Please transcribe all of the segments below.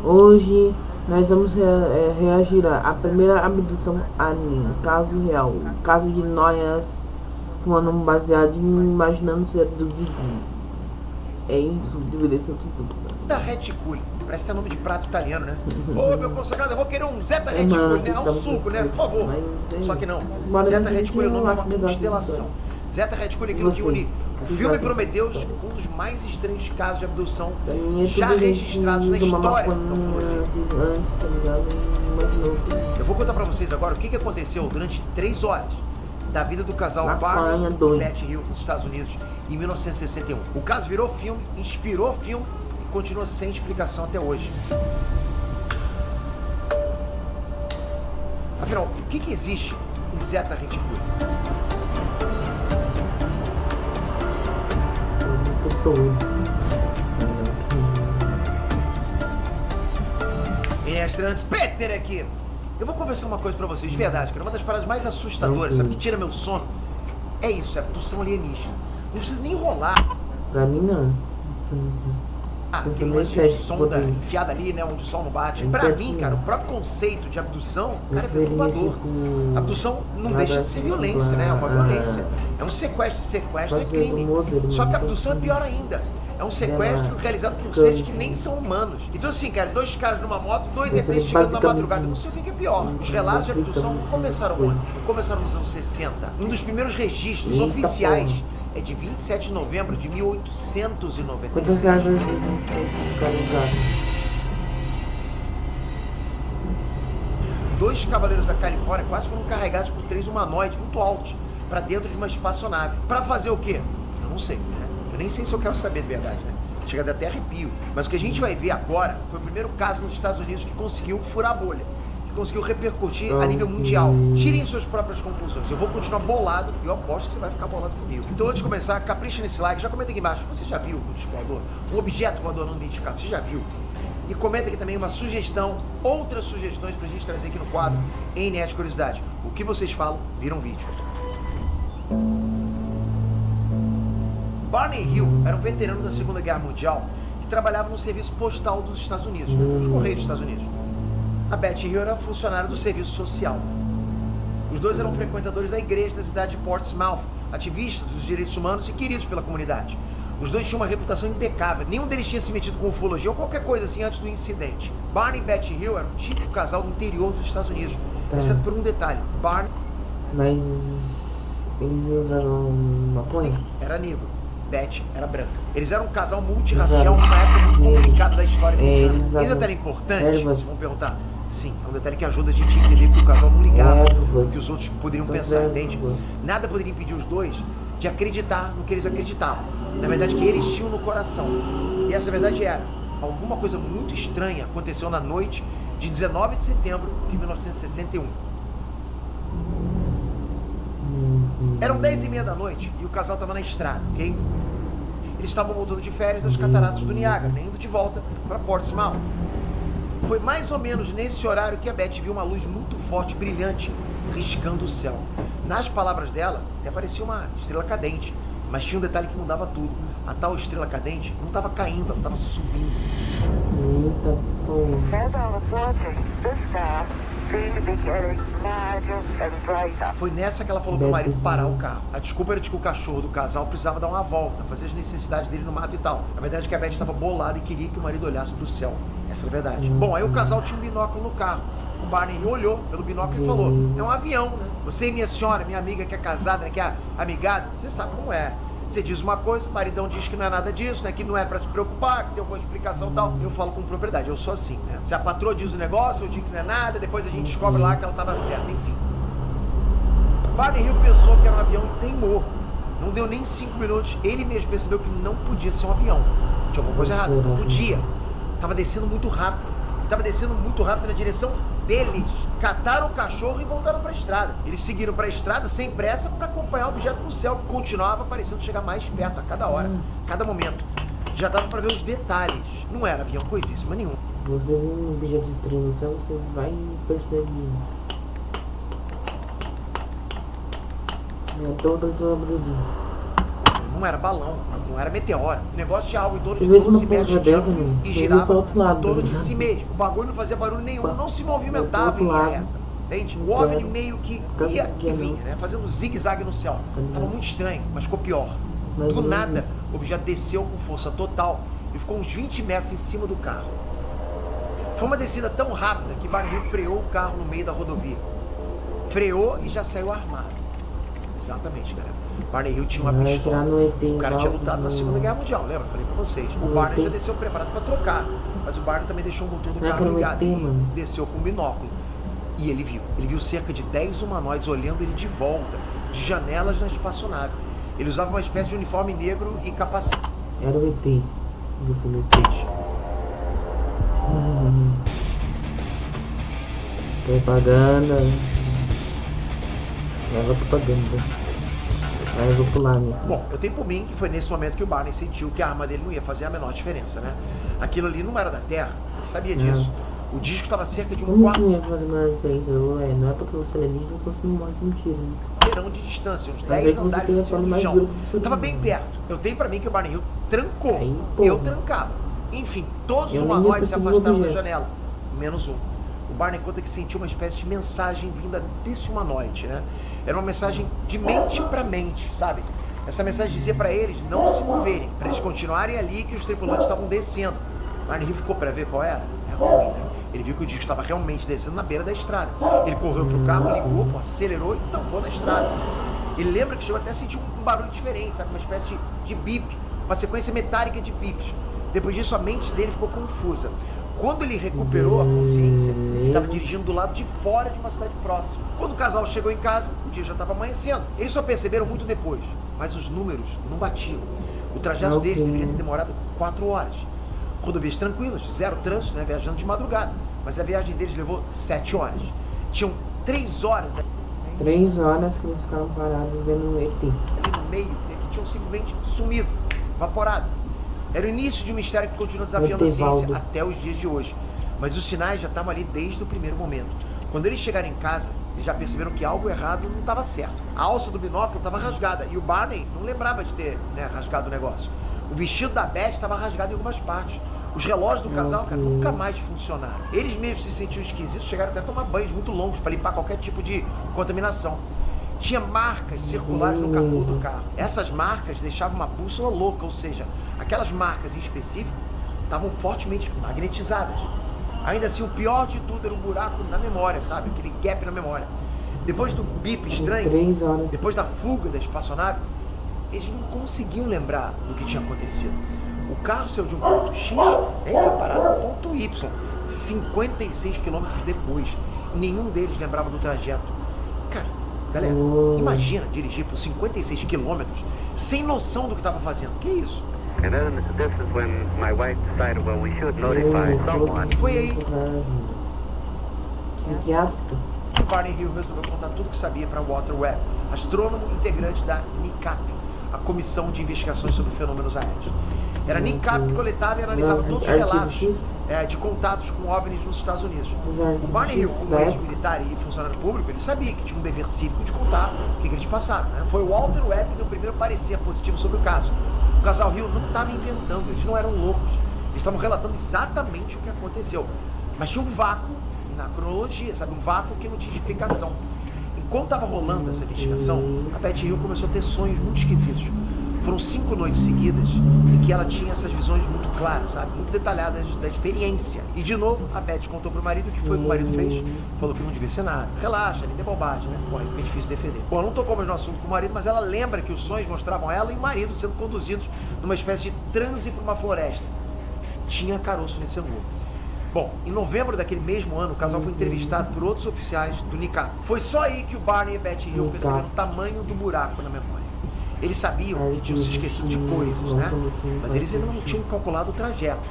Hoje nós vamos reagir à primeira abdução anime, caso real, caso de nós fumando baseado em imaginando ser abduzido. É isso, deveria ser o título. Da reticule, parece que é nome de prato italiano, né? Ô, meu consagrado, eu vou querer um Zeta Reticule, né? Um suco, né? Por favor. Só que não. Zeta Reticule é o nome de uma constelação. Zeta Reticule é aquilo que une o filme Prometheus com um dos mais estranhos casos de abdução já registrados na história da ufologia. Eu vou contar pra vocês agora o que aconteceu durante 3 horas da vida do casal Barney e Betty Hill nos Estados Unidos em 1961. O caso virou filme, inspirou filme e continua sem explicação até hoje. Afinal, o que existe em Zeta Reticuli? Estrantes, Peter aqui! Eu vou conversar uma coisa pra vocês, de verdade, cara. Uma das paradas mais assustadoras, sabe, que tira meu sono, é isso, é abdução alienígena. Não precisa nem enrolar. Pra mim, não. Tem uma sonda enfiada ali, né, onde o sol não bate. Pra mim, cara, o próprio conceito de abdução, cara, é perturbador. Abdução não deixa de ser violência, né? É uma violência. É um sequestro. Sequestro é crime. Só que a abdução é pior ainda. É um sequestro realizado por seres que nem são humanos. Então assim, cara, 2 caras numa moto, 2 ETs chegando na madrugada. Não sei o que é pior. Os relatos de abdução não começaram onde? Não começaram nos anos 60. Um dos primeiros registros oficiais é de 27 de novembro de 1896. Quantas viagens usaram? 2 cavaleiros da Califórnia quase foram carregados por 3 humanoides muito altos para dentro de uma espaçonave. Para fazer o quê? Eu não sei, né? Eu nem sei se eu quero saber de verdade, né? Chega até arrepio. Mas o que a gente vai ver agora foi o primeiro caso nos Estados Unidos que conseguiu furar a bolha, que conseguiu repercutir a nível mundial. Tirem suas próprias conclusões. Eu vou continuar bolado e eu aposto que você vai ficar bolado comigo. Então, antes de começar, capricha nesse like, já comenta aqui embaixo. Você já viu um disco voador? Um objeto voador não identificado? Você já viu? E comenta aqui também uma sugestão, outras sugestões pra gente trazer aqui no quadro em Net Curiosidade. O que vocês falam, vira um vídeo. Barney Hill era um veterano da Segunda Guerra Mundial que trabalhava no serviço postal dos Estados Unidos, nos Correios dos Estados Unidos. A Betty Hill era funcionária do serviço social. Os dois eram frequentadores da igreja da cidade de Portsmouth, ativistas dos direitos humanos e queridos pela comunidade. Os dois tinham uma reputação impecável, nenhum deles tinha se metido com ufologia ou qualquer coisa assim antes do incidente. Barney e Betty Hill eram um típico casal do interior dos Estados Unidos, exceto por um detalhe. Barney... Mas eles usaram maconha? Era negro. Betty era branca. Eles eram um casal multirracial numa época muito complicada da história americana. Esse detalhe é importante? Vocês vão perguntar. Sim, é um detalhe que ajuda a gente a entender que o casal não ligava o que os outros poderiam pensar, entende? Nada poderia impedir os dois de acreditar no que eles acreditavam. Na verdade, que eles tinham no coração. E essa verdade era, alguma coisa muito estranha aconteceu na noite de 19 de setembro de 1961. Eram 10h30 da noite e o casal estava na estrada, ok? Eles estavam voltando de férias das cataratas do Niágara, indo de volta para Portsmouth. Foi mais ou menos nesse horário que a Betty viu uma luz muito forte, brilhante, riscando o céu. Nas palavras dela, até parecia uma estrela cadente, mas tinha um detalhe que mudava tudo. A tal estrela cadente não estava caindo, ela estava subindo. Eita porra. Foi nessa que ela falou pro marido parar o carro. A desculpa era de que o cachorro do casal precisava dar uma volta, fazer as necessidades dele no mato e tal. A verdade é que a Betty estava bolada e queria que o marido olhasse pro céu. Essa é a verdade. Bom, aí o casal tinha um binóculo no carro. O Barney olhou pelo binóculo e falou: é um avião, né? Você e minha senhora, minha amiga que é casada, né, que é amigada, você sabe como é. Você diz uma coisa, o maridão diz que não é nada disso, né? Que não é pra se preocupar, que tem alguma explicação e tal. Eu falo com propriedade, eu sou assim, né? Se a patroa diz o negócio, eu digo que não é nada, depois a gente descobre lá que ela tava certa, enfim. Barney Hill pensou que era um avião e teimou. Não deu nem 5 minutos, ele mesmo percebeu que não podia ser um avião. Tinha alguma coisa errada, não podia. Tava descendo muito rápido. Tava descendo muito rápido na direção deles. Cataram o cachorro e voltaram para a estrada. Eles seguiram para a estrada sem pressa para acompanhar o objeto no céu, que continuava parecendo chegar mais perto a cada hora, cada momento. Já dava para ver os detalhes. Não era avião coisíssima nenhuma. Você vê um objeto estranho no céu, você vai perceber. É todas sobre isso. Não era balão, não era meteoro. O negócio tinha algo em torno de Eu vi 12 uma metros de porra dessa, diâmetro mano. e Eu girava vi pro outro lado, em torno tá de ligado? si mesmo. O bagulho não fazia barulho nenhum, não se Pro movimentava outro em linha lado. reta. Entende? Não O OVNI quero. meio que Quero ia que e não. vinha, né? Fazendo zigue-zague no céu. Tava muito estranho, mas ficou pior. Mas Do não nada, existe. o objeto desceu com força total e ficou uns 20 metros em cima do carro. Foi uma descida tão rápida que Barney Hill freou o carro no meio da rodovia. Freou e já saiu armado. Exatamente, galera. Barney Hill tinha uma Vai pistola. entrar no ET O cara tinha igual lutado na no- Segunda Guerra Mundial, lembra? Falei pra vocês. O No Barney ET. já desceu preparado pra trocar. Mas o Barney também deixou o motor do Não é carro que era o ligado. ET, E mano. desceu com um binóculo. E ele viu. Ele viu cerca de 10 humanoides olhando ele de volta, de janelas na espaçonave. Ele usava uma espécie de uniforme negro e capacete. Era o ET. Do filme ET. Propaganda. Leva propaganda. Aí eu vou pular, né? Bom, eu tenho por mim que foi nesse momento que o Barney sentiu que a arma dele não ia fazer a menor diferença, né? Aquilo ali não era da Terra, ele sabia disso. O disco estava cerca de um Como que não ia quarteirão fazer mais diferença? Não é porque você é alienígena que você não morre com tiro, né? de distância, uns Às vezes 10 você andares queria acima falar do mais chão. duro que você Tava não. bem perto. Eu tenho pra mim que o Barney Hill trancou. Aí, porra. Eu trancava. Enfim, todos os Eu nem humanoides se percebi o afastaram da objeto. janela, menos um. O Barney conta que sentiu uma espécie de mensagem vinda desse humanoide, né? Era uma mensagem de mente pra mente, sabe? Essa mensagem dizia pra eles não se moverem, pra eles continuarem ali que os tripulantes estavam descendo. Barney Hill ficou pra ver qual era. É ruim, né? Ele viu que o disco estava realmente descendo na beira da estrada. Ele correu pro carro, ligou, pô, acelerou e tampou na estrada. Ele lembra que chegou até a sentir um barulho diferente, sabe? Uma espécie de bip, uma sequência metálica de bips. Depois disso, a mente dele ficou confusa. Quando ele recuperou a consciência, ele estava dirigindo do lado de fora de uma cidade próxima. Quando o casal chegou em casa, o dia já estava amanhecendo. Eles só perceberam muito depois, mas os números não batiam. O trajeto deles deveria ter demorado 4 horas. Rodovias tranquilas, zero trânsito, né, viajando de madrugada. Mas a viagem deles levou 7 horas. Tinham 3 horas, né, 3 horas que eles ficaram parados vendo o ET. ali no meio, né, que tinham simplesmente sumido, evaporado. Era o início de um mistério que continua desafiando a Etevaldo. ciência até os dias de hoje. Mas os sinais já estavam ali desde o primeiro momento. Quando eles chegaram em casa, eles já perceberam que algo errado não estava certo. A alça do binóculo estava rasgada e o Barney não lembrava de ter, né, rasgado o negócio. O vestido da Beth estava rasgado em algumas partes. Os relógios do casal, cara, nunca mais funcionaram. Eles mesmos se sentiam esquisitos, chegaram até a tomar banhos muito longos para limpar qualquer tipo de contaminação. Tinha marcas circulares no capô do carro. Essas marcas deixavam uma bússola louca, ou seja, aquelas marcas em específico estavam fortemente magnetizadas. Ainda assim, o pior de tudo era um buraco na memória, sabe? Aquele gap na memória. Depois do bip estranho, 3 horas. depois da fuga da espaçonave, eles não conseguiam lembrar do que tinha acontecido. O carro saiu de um ponto X e foi parar no ponto Y, 56 quilômetros depois. Nenhum deles lembrava do trajeto. Cara, galera, imagina dirigir por 56 quilômetros sem noção do que estava fazendo. Que isso? And then this is when my wife decided, well, we should notify someone. Foi aí Psiquiátrica. que o Barney Hill resolveu contar tudo que sabia para Walter Webb, astrônomo integrante da NICAP, a Comissão de Investigações sobre Fenômenos Aéreos. Era a NICAP que coletava e analisava todos os relatos de contatos com OVNIs nos Estados Unidos. O Barney Hill, como ex-militar e funcionário público, ele sabia que tinha um dever cívico de contar o que eles passaram, né? Foi o Walter Webb que deu o primeiro parecer positivo sobre o caso. O casal Hill não estava inventando, eles não eram loucos. Eles estavam relatando exatamente o que aconteceu. Mas tinha um vácuo na cronologia, sabe? Um vácuo que não tinha explicação. Enquanto estava rolando essa investigação, a Beth Hill começou a ter sonhos muito esquisitos. Foram 5 noites seguidas em que ela tinha essas visões muito claras, sabe? Muito detalhadas da experiência. E de novo, a Beth contou pro marido o que foi que o marido fez. Falou que não devia ser nada. Relaxa, nem é bobagem, né? Pô, aí fica difícil defender. Bom, não tocou mais no assunto com o marido, mas ela lembra que os sonhos mostravam ela e o marido sendo conduzidos numa espécie de transe por uma floresta. Tinha caroço nesse ângulo. Bom, em novembro daquele mesmo ano, o casal foi entrevistado por outros oficiais do NICAP. Foi só aí que o Barney e a Beth Hill perceberam o tamanho do buraco na memória. Eles sabiam que tinham se esquecido de coisas, né? Mas eles ainda não tinham calculado o trajeto.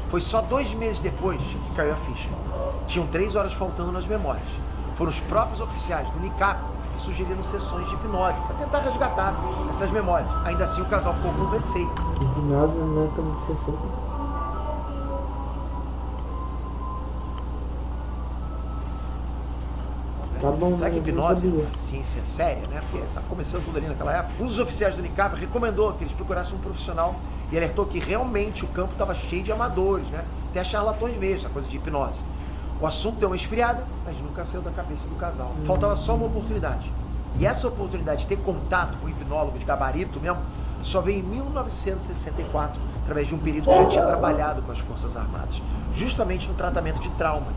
Foi só 2 meses depois que caiu a ficha. Tinham 3 horas faltando nas memórias. Foram os próprios oficiais do NICAP que sugeriram sessões de hipnose para tentar resgatar essas memórias. Ainda assim, o casal ficou com receio. Hipnose não é como se fosse. Tá bom, Será que mas eu não hipnose é sabia. uma ciência séria, né? Porque tá começando tudo ali naquela época. Um dos oficiais do Unicap recomendou que eles procurassem um profissional e alertou que realmente o campo estava cheio de amadores, né? Até charlatões mesmo, essa coisa de hipnose. O assunto deu uma esfriada, mas nunca saiu da cabeça do casal. Faltava só uma oportunidade. E essa oportunidade de ter contato com um hipnólogo de gabarito mesmo, só veio em 1964, através de um perito que já tinha trabalhado com as Forças Armadas, justamente no tratamento de traumas.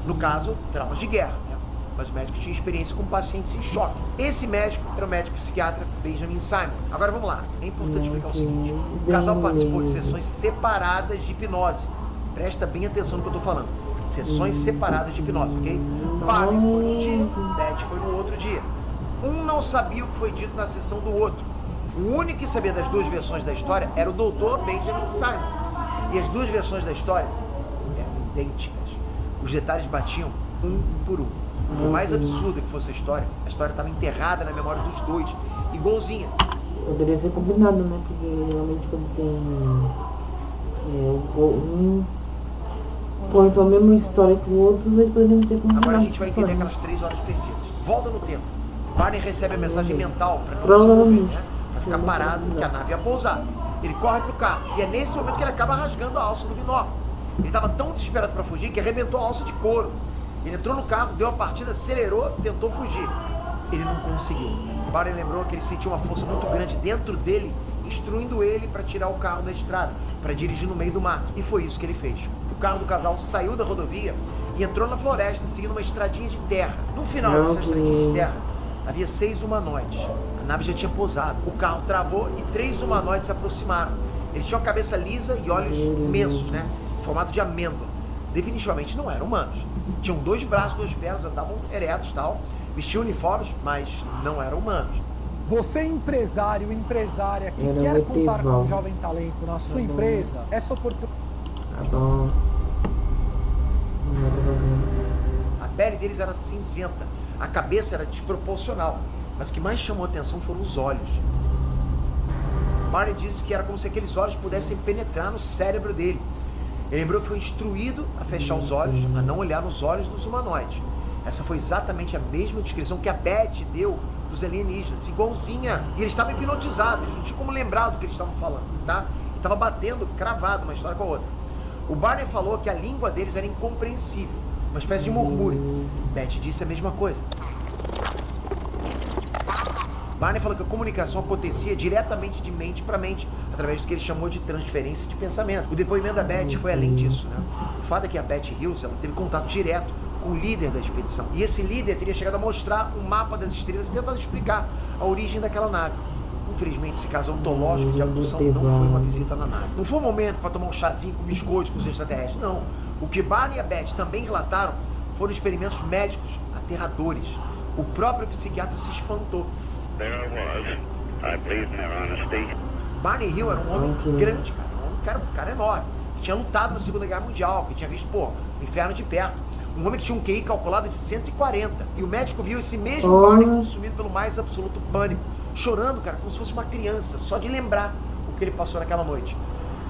No caso, traumas de guerra, né? Mas o médico tinha experiência com pacientes em choque. Esse médico era o médico psiquiatra Benjamin Simon. Agora vamos lá, é importante explicar o seguinte: o casal participou de sessões separadas de hipnose. Presta bem atenção no que eu estou falando. Sessões separadas de hipnose, ok? Barney foi num dia, Beth foi no outro dia. Um não sabia o que foi dito na sessão do outro. O único que sabia das duas versões da história era o doutor Benjamin Simon. E as duas versões da história eram idênticas. Os detalhes batiam um por um. Por mais absurda que fosse a história estava enterrada na memória dos dois, igualzinha. Poderia ser combinado, né? Porque realmente quando tem um conta a mesma história que o outro, eles poderiam ter combinado. Agora a gente vai entender aquelas 3 horas perdidas. Volta no tempo. Barney recebe a mensagem mental para não se mover, né? Para ficar parado, que a nave ia pousar. Ele corre pro carro e é nesse momento que ele acaba rasgando a alça do binóculo. Ele estava tão desesperado para fugir que arrebentou a alça de couro. Ele entrou no carro, deu a partida, acelerou, tentou fugir. Ele não conseguiu. Barney lembrou que ele sentiu uma força muito grande dentro dele, instruindo ele para tirar o carro da estrada, para dirigir no meio do mato. E foi isso que ele fez. O carro do casal saiu da rodovia e entrou na floresta, seguindo uma estradinha de terra. No final dessa estradinha de terra, havia 6 humanoides. A nave já tinha pousado. O carro travou e 3 humanoides se aproximaram. Eles tinham a cabeça lisa e olhos imensos, né? Em formato de amêndoa. Definitivamente não eram humanos. Tinham 2 braços, 2 pernas, andavam eretos e tal. Vestiam uniformes, mas não eram humanos. Você, empresário, empresária que Era quer um contar com ET, um jovem talento na sua empresa, essa oportunidade. Tá bom. A pele deles era cinzenta, a cabeça era desproporcional, mas o que mais chamou a atenção foram os olhos. Barney disse que era como se aqueles olhos pudessem penetrar no cérebro dele. Ele lembrou que foi instruído a fechar os olhos, a não olhar nos olhos dos humanoides. Essa foi exatamente a mesma descrição que a Beth deu dos alienígenas, igualzinha. E eles estavam hipnotizados, não tinha como lembrar do que eles estavam falando, tá? E estava batendo, cravado, uma história com a outra. O Barney falou que a língua deles era incompreensível, uma espécie de murmúrio. Beth disse a mesma coisa. Barney falou que a comunicação acontecia diretamente de mente para mente, através do que ele chamou de transferência de pensamento. O depoimento da Beth foi além disso, né? O fato é que a Beth Hills, ela teve contato direto com o líder da expedição. E esse líder teria chegado a mostrar um mapa das estrelas e tentado explicar a origem daquela nave. Infelizmente, esse caso ontológico de abdução não foi uma visita na nave. Não foi um momento para tomar um chazinho com biscoitos com os extraterrestres, não. O que Barney e a Beth também relataram foram experimentos médicos aterradores. O próprio psiquiatra se espantou. There I was. I believe in their honesty. Barney Hill era um homem grande, cara. Um cara enorme. Que tinha lutado na Segunda Guerra Mundial, que tinha visto, o inferno de perto. Um homem que tinha um QI calculado de 140. E o médico viu esse mesmo Barney consumido pelo mais absoluto pânico. Chorando, cara, como se fosse uma criança, só de lembrar o que ele passou naquela noite.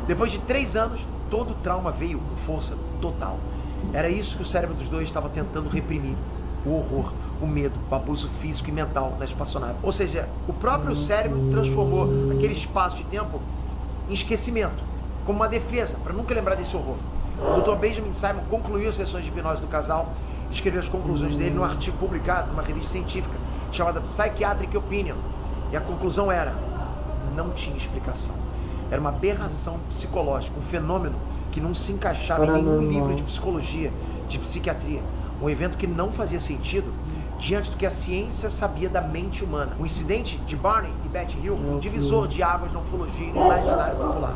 Depois de 3 anos, todo o trauma veio com força total. Era isso que o cérebro dos dois estava tentando reprimir. O horror, o medo, o abuso físico e mental na espaçonave. Ou seja, o próprio cérebro transformou aquele espaço de tempo em esquecimento, como uma defesa, para nunca lembrar desse horror. O Dr. Benjamin Simon concluiu as sessões de hipnose do casal e escreveu as conclusões dele num artigo publicado numa revista científica chamada Psychiatric Opinion. E a conclusão era: não tinha explicação. Era uma aberração psicológica, um fenômeno que não se encaixava em nenhum livro de psicologia, de psiquiatria. Um evento que não fazia sentido diante do que a ciência sabia da mente humana. O incidente de Barney e Beth Hill foi um divisor de águas na ufologia e no imaginário popular.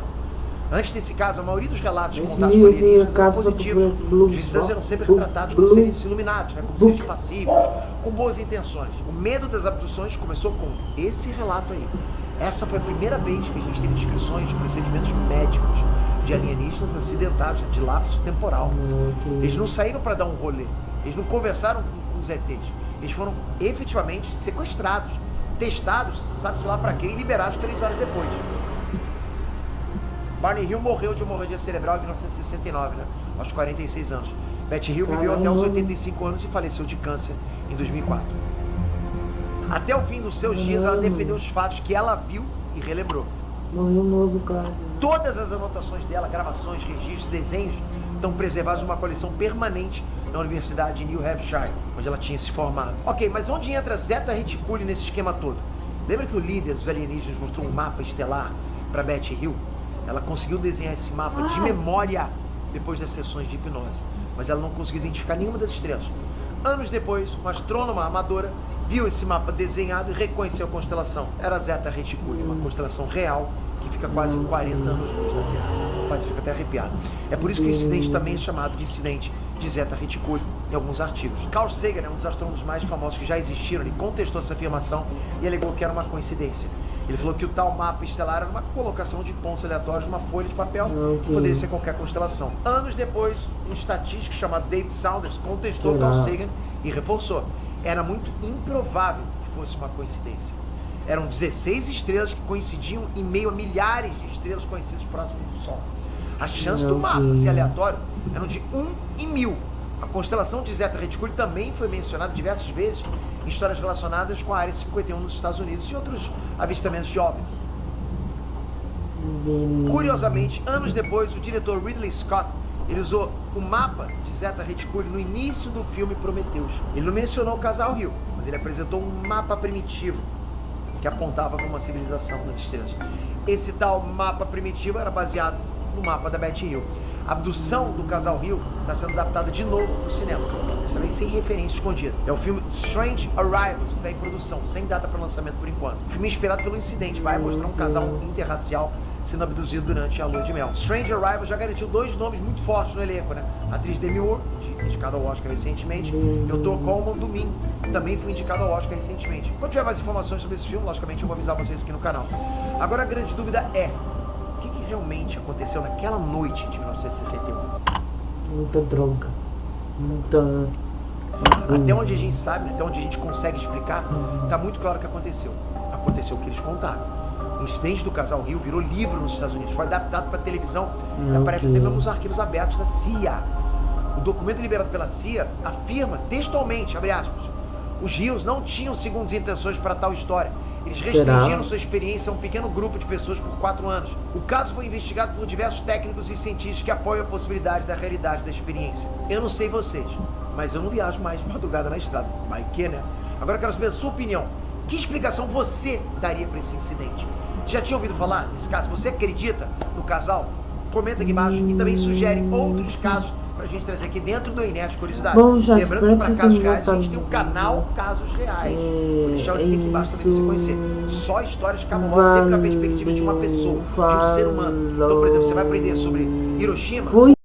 Antes desse caso, a maioria dos relatos contados por alienígenas eram positivos. Os visitantes eram sempre retratados como seres iluminados, né? Como seres pacíficos, com boas intenções. O medo das abduções começou com esse relato aí. Essa foi a primeira vez que a gente teve descrições de procedimentos médicos de alienígenas acidentados, de lapso temporal. Eles não saíram para dar um rolê, eles não conversaram com os ETs, eles foram efetivamente sequestrados, testados, sabe-se lá para quê, e liberados 3 horas depois. Barney Hill morreu de hemorragia cerebral em 1969, né? Aos 46 anos. Betty Hill viveu até os 85 anos e faleceu de câncer em 2004. Até o fim dos seus dias, ela defendeu os fatos que ela viu e relembrou. Morreu novo, cara. Todas as anotações dela, gravações, registros, desenhos, estão preservados numa coleção permanente na Universidade de New Hampshire, onde ela tinha se formado. Ok, mas onde entra Zeta Reticuli nesse esquema todo? Lembra que o líder dos alienígenas mostrou um mapa estelar para Betty Hill? Ela conseguiu desenhar esse mapa de memória depois das sessões de hipnose, mas ela não conseguiu identificar nenhuma das estrelas. Anos depois, uma astrônoma amadora viu esse mapa desenhado e reconheceu a constelação. Era Zeta Reticuli, uma constelação real que fica quase 40 anos-luz da Terra. Quase fica até arrepiado. É por isso que o incidente também é chamado de incidente de Zeta Reticuli em alguns artigos. Carl Sagan é um dos astrônomos mais famosos que já existiram. Ele contestou essa afirmação e alegou que era uma coincidência. Ele falou que o tal mapa estelar era uma colocação de pontos aleatórios numa folha de papel, que poderia ser qualquer constelação. Anos depois, um estatístico chamado David Saunders contestou Carl Sagan e reforçou. Era muito improvável que fosse uma coincidência. Eram 16 estrelas que coincidiam em meio a milhares de estrelas conhecidas próximas do Sol. As chances do mapa ser aleatório eram de 1 em 1000. A constelação de Zeta Reticuli também foi mencionada diversas vezes em histórias relacionadas com a Área 51 nos Estados Unidos e outros avistamentos de OVNIs. Curiosamente, anos depois, o diretor Ridley Scott ele usou o mapa de Zeta Reticuli no início do filme Prometheus. Ele não mencionou o casal Hill, mas ele apresentou um mapa primitivo que apontava para uma civilização nas estrelas. Esse tal mapa primitivo era baseado no mapa da Betty Hill. A abdução do casal Hill está sendo adaptada de novo para o cinema, dessa vez sem referência escondida. É o filme Strange Arrivals, que está em produção, sem data para lançamento por enquanto. O filme é inspirado pelo incidente, vai mostrar um casal interracial sendo abduzido durante a lua de mel. Strange Arrivals já garantiu 2 nomes muito fortes no elenco, né? A atriz Demi Moore, indicada ao Oscar recentemente, e o Dr. Coleman Domingo, que também foi indicado ao Oscar recentemente. Quando tiver mais informações sobre esse filme, logicamente eu vou avisar vocês aqui no canal. Agora a grande dúvida é, o que realmente aconteceu naquela noite de 1961? Muita droga. Muita... Até onde a gente sabe, até onde a gente consegue explicar, tá muito claro o que aconteceu. Aconteceu o que eles contaram. O incidente do casal Hill virou livro nos Estados Unidos, foi adaptado para televisão e aparece até mesmo nos arquivos abertos da CIA. O documento liberado pela CIA afirma textualmente, abre aspas, os Hills não tinham segundas intenções para tal história. Eles restringiram sua experiência a um pequeno grupo de pessoas por 4 anos. O caso foi investigado por diversos técnicos e cientistas que apoiam a possibilidade da realidade da experiência. Eu não sei vocês, mas eu não viajo mais de madrugada na estrada. Vai que, né? Agora eu quero saber a sua opinião. Que explicação você daria para esse incidente? Já tinha ouvido falar nesse caso? Você acredita no casal? Comenta aqui embaixo e também sugere outros casos pra gente trazer aqui dentro do Inerd Curiosidade. Bom, já lembrando que para casos reais a gente tem um canal Casos Reais. Vou deixar o link aqui embaixo também pra você conhecer. Só histórias cabulosas sempre na perspectiva de uma pessoa, de um ser humano. Então, por exemplo, você vai aprender sobre Hiroshima.